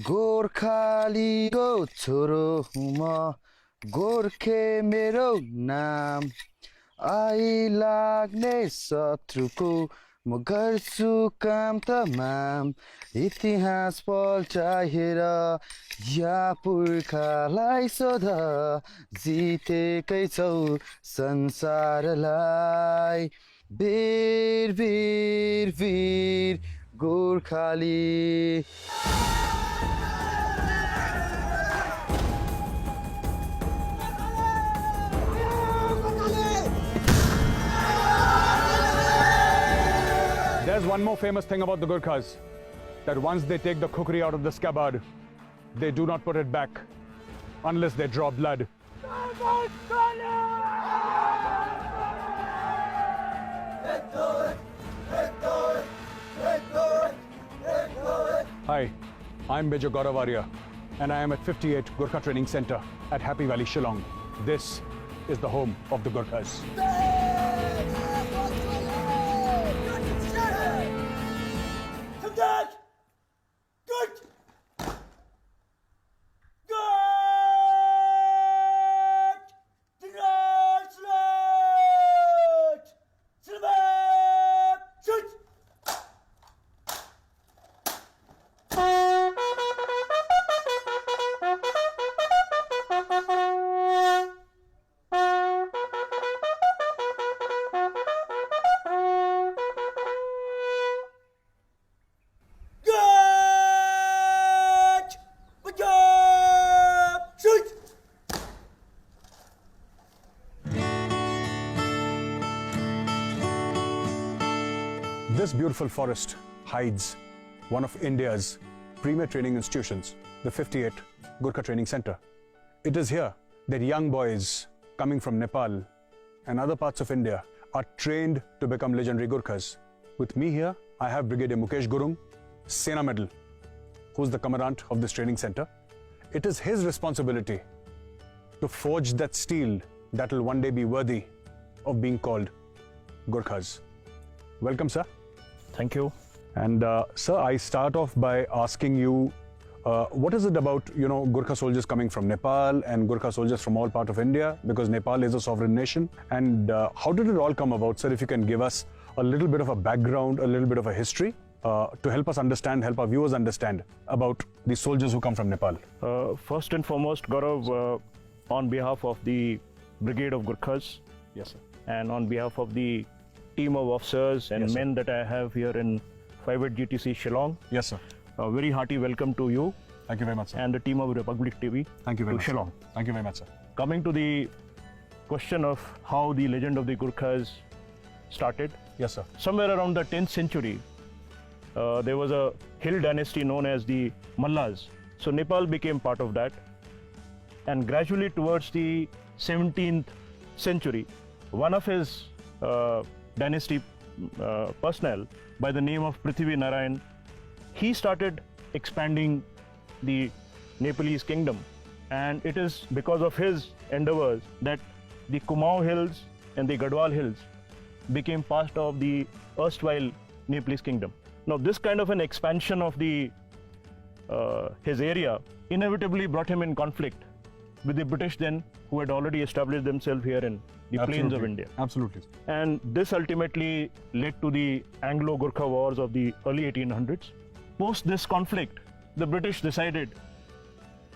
गोर्खालीको छोरो हुँ म गोर्खे मेरो नाम आइलाग्ने शत्रुको म गर्छु काम तमाम इतिहास पल्टाएर या पुर्खालाई सोध जितेकै छौ संसारलाई वीर वीर वीर Gorkhali There's one more famous thing about the Gorkhas, that once they take the kukri out of the scabbard, they do not put it back unless they draw blood. Hi, I'm Maj Gaurav Arya, and I am at 58 Gorkha Training Center at Happy Valley, Shillong. This is the home of the Gorkhas. This beautiful forest hides one of India's premier training institutions, the 58 Gorkha Training Center. It is here that young boys coming from Nepal and other parts of India are trained to become legendary Gorkhas. With me here, I have Brigadier Mukesh Gurung, Sena Medal, who's the commandant of this training center. It is his responsibility to forge that steel that will one day be worthy of being called Gorkhas. Welcome, sir. Thank you. And sir, I start off by asking you, what is it about, Gorkha soldiers coming from Nepal and Gorkha soldiers from all parts of India, because Nepal is a sovereign nation, and how did it all come about, sir? If you can give us a little bit of a background, a little bit of a history, to help us understand, help our viewers understand about the soldiers who come from Nepal. First and foremost, Gaurav, on behalf of the Brigade of Gorkhas, Yes, sir. and on behalf of the team of officers and Yes, sir. men that I have here in 58 GTC Shillong, Yes, sir. a very hearty welcome to you Thank you very much, sir. and the team of Republic TV Thank you very to much. Shillong. Thank you very much, sir. Coming to the question of how the legend of the Gorkhas started, Yes, sir. somewhere around the 10th century, there was a hill dynasty known as the Mallas. So Nepal became part of that, and gradually towards the 17th century, one of his dynasty personnel by the name of Prithvi Narayan, he started expanding the Nepalese kingdom, and it is because of his endeavors that the Kumaon Hills and the Gadwal Hills became part of the erstwhile Nepalese kingdom. Now this kind of an expansion of the his area inevitably brought him in conflict with the British then, who had already established themselves here in the plains of India. Absolutely. And this ultimately led to the Anglo-Gorkha wars of the early 1800s. Post this conflict, the British decided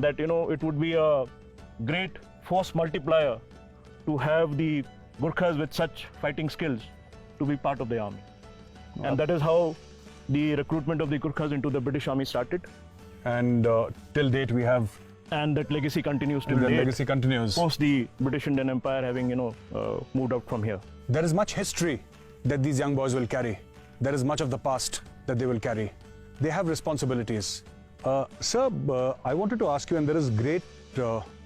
that it would be a great force multiplier to have the Gorkhas with such fighting skills to be part of the army. Wow. And that is how the recruitment of the Gorkhas into the British army started. And till date we have... And that legacy continues till The date. legacy continues. Post the British Indian Empire having, moved out from here. There is much history that these young boys will carry. There is much of the past that they will carry. They have responsibilities. Sir, I wanted to ask you, and there is great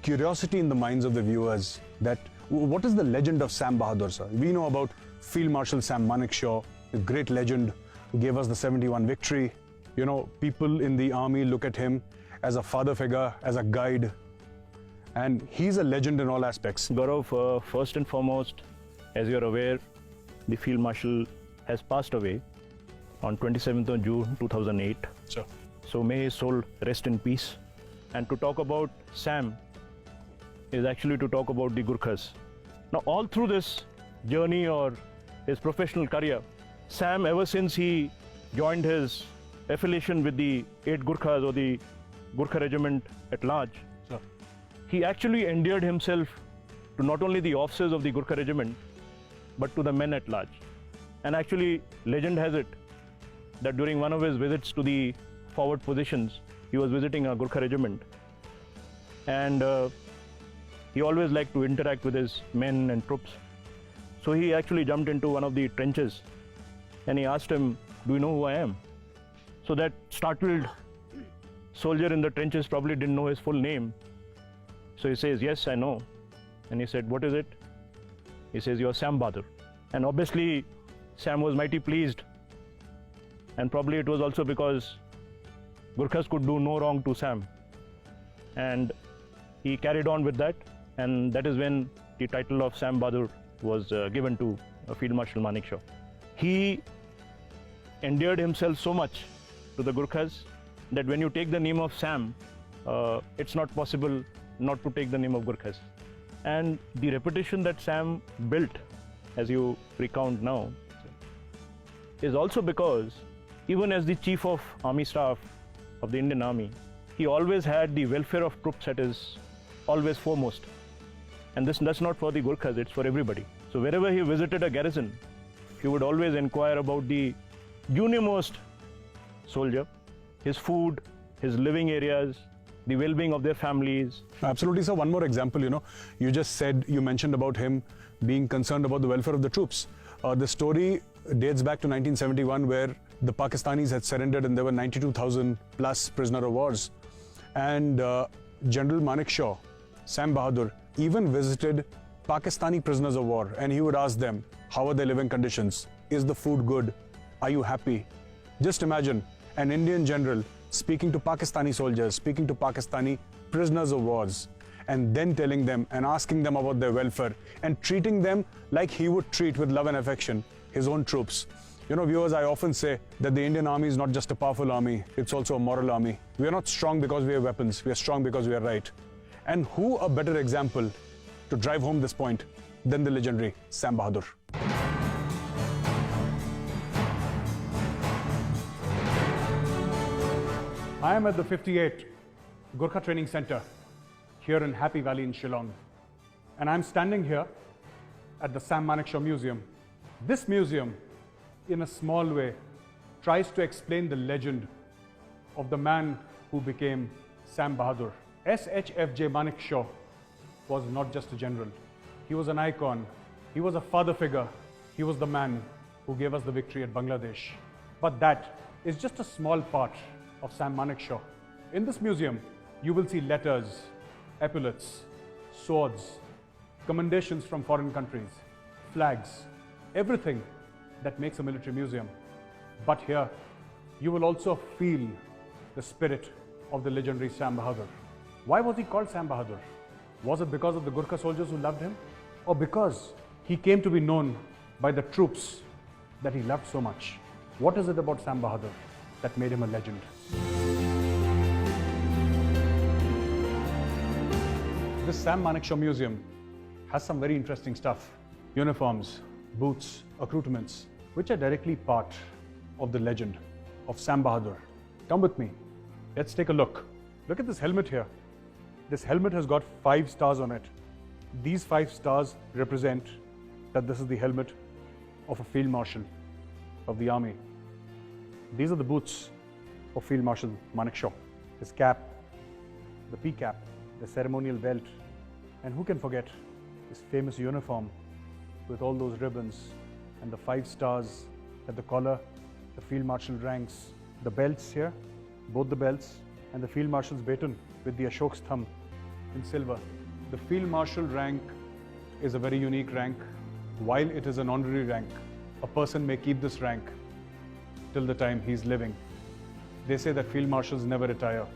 curiosity in the minds of the viewers, that what is the legend of Sam Bahadur, sir? We know about Field Marshal Sam Manekshaw, a great legend who gave us the 71 victory. People in the army look at him as a father figure, as a guide, and he's a legend in all aspects. Gaurav, first and foremost, as you're aware, the Field Marshal has passed away on 27th of June 2008. Sure. So may his soul rest in peace. And to talk about Sam is actually to talk about the Gorkhas. Now, all through this journey or his professional career, Sam, ever since he joined his affiliation with the 8 Gorkhas or the Gorkha regiment at large, he actually endeared himself to not only the officers of the Gorkha regiment, but to the men at large. And actually, legend has it that during one of his visits to the forward positions, he was visiting a Gorkha regiment. And he always liked to interact with his men and troops. So he actually jumped into one of the trenches and he asked him, "Do you know who I am?" So that startled soldier in the trenches probably didn't know his full name. So he says, "Yes, I know." And he said, "What is it?" He says, "You're Sam Bahadur." And obviously, Sam was mighty pleased. And probably it was also because Gorkhas could do no wrong to Sam. And he carried on with that. And that is when the title of Sam Bahadur was given to Field Marshal Manekshaw. He endeared himself so much to the Gorkhas that when you take the name of Sam, it's not possible not to take the name of Gorkhas. And the reputation that Sam built, as you recount now, is also because even as the Chief of Army Staff of the Indian Army, he always had the welfare of troops at his always foremost. And that's not for the Gorkhas, it's for everybody. So wherever he visited a garrison, he would always inquire about the junior-most soldier, his food, his living areas, the well-being of their families. Absolutely, sir. One more example, you mentioned about him being concerned about the welfare of the troops. The story dates back to 1971, where the Pakistanis had surrendered and there were 92,000 plus prisoner of wars. And General Manekshaw, Sam Bahadur, even visited Pakistani prisoners of war, and he would ask them, how are their living conditions? Is the food good? Are you happy? Just imagine an Indian general speaking to Pakistani soldiers, speaking to Pakistani prisoners of wars, and then telling them and asking them about their welfare and treating them like he would treat with love and affection his own troops. Viewers, I often say that the Indian Army is not just a powerful army, it's also a moral army. We are not strong because we have weapons, we are strong because we are right. And who a better example to drive home this point than the legendary Sam Bahadur. I am at the 58 Gorkha Training Center here in Happy Valley in Shillong. And I'm standing here at the Sam Manekshaw Museum. This museum, in a small way, tries to explain the legend of the man who became Sam Bahadur. SHFJ Manekshaw was not just a general. He was an icon. He was a father figure. He was the man who gave us the victory at Bangladesh. But that is just a small part of Sam Manekshaw. In this museum, you will see letters, epaulets, swords, commendations from foreign countries, flags, everything that makes a military museum. But here, you will also feel the spirit of the legendary Sam Bahadur. Why was he called Sam Bahadur? Was it because of the Gorkha soldiers who loved him? Or because he came to be known by the troops that he loved so much? What is it about Sam Bahadur that made him a legend? This Sam Manekshaw Museum has some very interesting stuff. Uniforms, boots, accoutrements, which are directly part of the legend of Sam Bahadur. Come with me. Let's take a look. Look at this helmet here. This helmet has got 5 stars on it. These 5 stars represent that this is the helmet of a Field Marshal of the Army. These are the boots of Field Marshal Manekshaw. His cap, the pea cap, the ceremonial belt, and who can forget his famous uniform with all those ribbons and the 5 stars at the collar, the Field Marshal ranks, the belts here, both the belts, and the Field Marshal's baton with the Ashok's thumb in silver. The Field Marshal rank is a very unique rank. While it is an honorary rank, a person may keep this rank till the time he's living. They say that Field Marshals never retire.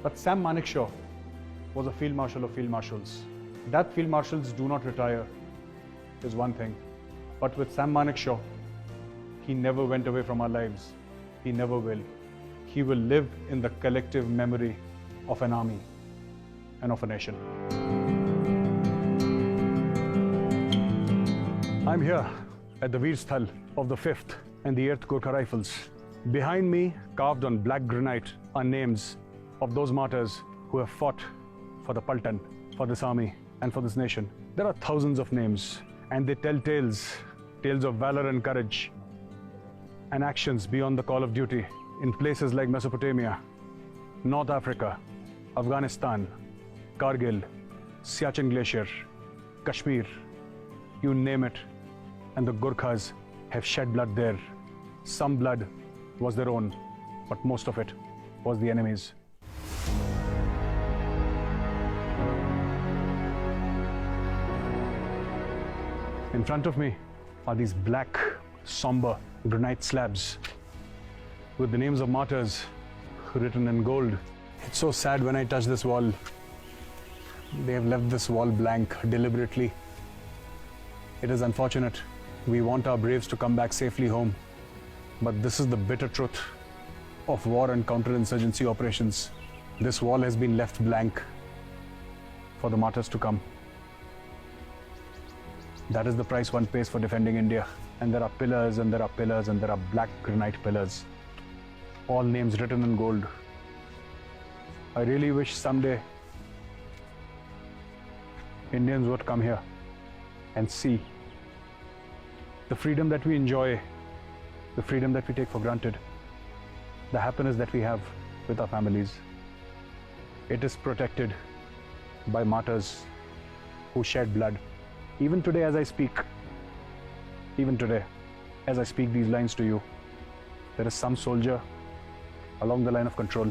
But Sam Manekshaw was a Field Marshal of Field Marshals. That Field Marshals do not retire is one thing. But with Sam Manekshaw, he never went away from our lives. He never will. he will live in the collective memory of an army and of a nation. I'm here at the Veer Sthal of the 5th and the 8th Gorkha Rifles. Behind me, carved on black granite, are names of those martyrs who have fought for the Paltan, for this army and for this nation. There are thousands of names, and they tell tales of valor and courage and actions beyond the call of duty in places like Mesopotamia, North Africa, Afghanistan, Kargil, Siachen Glacier, Kashmir, you name it, and the Gorkhas have shed blood there. Some blood was their own, but most of it was the enemy's. In front of me are these black, somber granite slabs with the names of martyrs written in gold. It's so sad when I touch this wall. They have left this wall blank deliberately. It is unfortunate. We want our braves to come back safely home. But this is the bitter truth of war and counterinsurgency operations. This wall has been left blank for the martyrs to come. That is the price one pays for defending India. And there are pillars and there are pillars and there are black granite pillars. All names written in gold. I really wish someday Indians would come here and see the freedom that we enjoy, the freedom that we take for granted, the happiness that we have with our families. It is protected by martyrs who shed blood. Even today as I speak, even today as I speak these lines to you, there is some soldier along the line of control